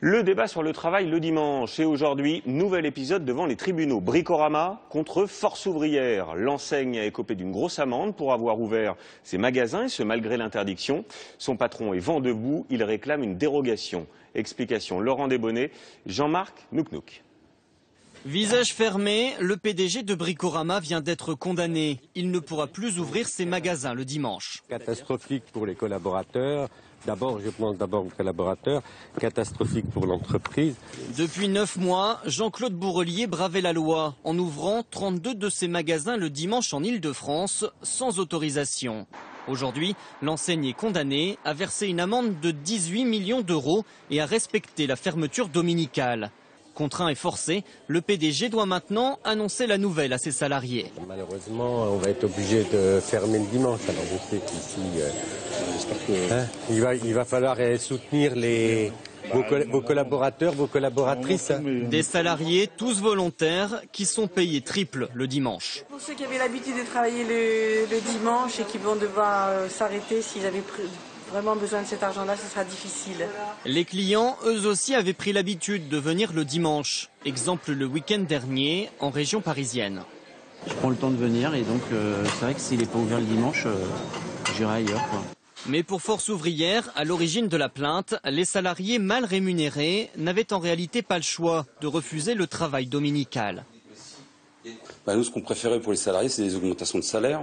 Le débat sur le travail le dimanche et aujourd'hui, nouvel épisode devant les tribunaux. Bricorama contre Force ouvrière. L'enseigne a écopé d'une grosse amende pour avoir ouvert ses magasins et ce malgré l'interdiction. Son patron est vent debout, il réclame une dérogation. Explication Laurent Desbonnets, Jean-Marc Nouknouk. Visage fermé, le PDG de Bricorama vient d'être condamné. Il ne pourra plus ouvrir ses magasins le dimanche. Catastrophique pour les collaborateurs. D'abord, je pense aux collaborateurs. Catastrophique pour l'entreprise. Depuis 9 mois, Jean-Claude Bourrelier bravait la loi en ouvrant 32 de ses magasins le dimanche en Île-de-France sans autorisation. Aujourd'hui, l'enseigne est condamnée à verser une amende de 18 millions d'euros et à respecter la fermeture dominicale. Contraint et forcé, le PDG doit maintenant annoncer la nouvelle à ses salariés. Malheureusement, on va être obligé de fermer le dimanche. Alors je sais qu'ici, il va falloir soutenir vos collaborateurs, vos collaboratrices. Des salariés, tous volontaires, qui sont payés triple le dimanche. Pour ceux qui avaient l'habitude de travailler le dimanche et qui vont devoir s'arrêter s'ils avaient vraiment besoin de cet argent-là, ce sera difficile. Les clients, eux aussi, avaient pris l'habitude de venir le dimanche. Exemple le week-end dernier, en région parisienne. Je prends le temps de venir et donc c'est vrai que s'il n'est pas ouvert le dimanche, j'irai ailleurs, quoi. Mais pour Force ouvrière, à l'origine de la plainte, les salariés mal rémunérés n'avaient en réalité pas le choix de refuser le travail dominical. Nous, ce qu'on préférait pour les salariés, c'est des augmentations de salaire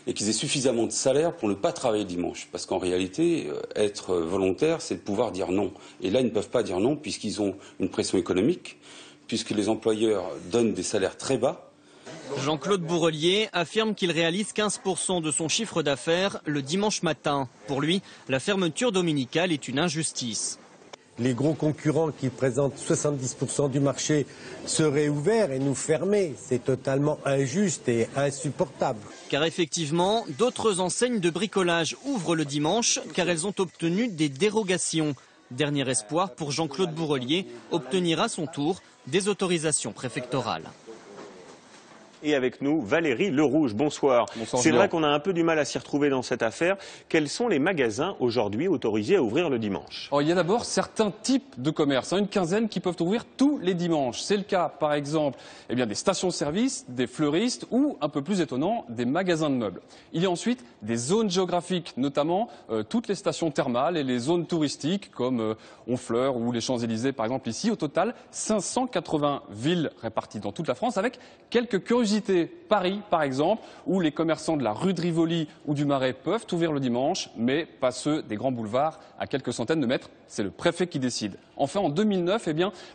et qu'ils aient suffisamment de salaire pour ne pas travailler le dimanche. Parce qu'en réalité, être volontaire, c'est de pouvoir dire non. Et là, ils ne peuvent pas dire non puisqu'ils ont une pression économique, puisque les employeurs donnent des salaires très bas. Jean-Claude Bourrelier affirme qu'il réalise 15% de son chiffre d'affaires le dimanche matin. Pour lui, la fermeture dominicale est une injustice. Les gros concurrents qui présentent 70% du marché seraient ouverts et nous fermer. C'est totalement injuste et insupportable. Car effectivement, d'autres enseignes de bricolage ouvrent le dimanche car elles ont obtenu des dérogations. Dernier espoir pour Jean-Claude Bourrelier, obtenir à son tour des autorisations préfectorales. Et avec nous, Valérie Lerouge, bonsoir. C'est vrai qu'on a un peu du mal à s'y retrouver dans cette affaire. Quels sont les magasins aujourd'hui autorisés à ouvrir le dimanche? Il y a d'abord certains types de commerces, une quinzaine qui peuvent ouvrir tous les dimanches. C'est le cas, par exemple, des stations-service, des fleuristes ou, un peu plus étonnant, des magasins de meubles. Il y a ensuite des zones géographiques, notamment toutes les stations thermales et les zones touristiques comme Honfleur ou les Champs-Élysées, par exemple ici. Au total, 580 villes réparties dans toute la France avec quelques curiosités. Paris, par exemple, où les commerçants de la rue de Rivoli ou du Marais peuvent ouvrir le dimanche, mais pas ceux des grands boulevards à quelques centaines de mètres. C'est le préfet qui décide. Enfin, en 2009,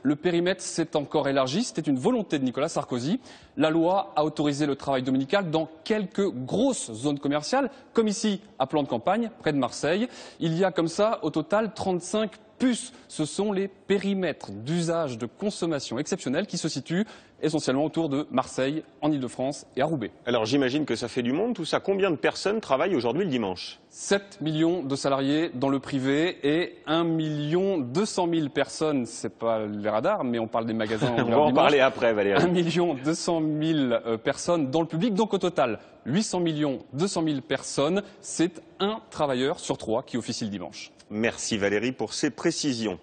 le périmètre s'est encore élargi. C'était une volonté de Nicolas Sarkozy. La loi a autorisé le travail dominical dans quelques grosses zones commerciales, comme ici, à Plan de Campagne, près de Marseille. Il y a comme ça, au total, 35 puces. Ce sont les périmètres d'usage de consommation exceptionnelle qui se situent essentiellement autour de Marseille, en Île-de-France et à Roubaix. Alors j'imagine que ça fait du monde tout ça. Combien de personnes travaillent aujourd'hui le dimanche? 7 millions de salariés dans le privé et 1 200 000 personnes, c'est pas les radars, mais on parle des magasins. On va en parler après, Valérie. 1 200 000 personnes dans le public, donc au total 800 200 000 personnes, c'est un travailleur sur 3 qui officie le dimanche. Merci Valérie pour ces précisions.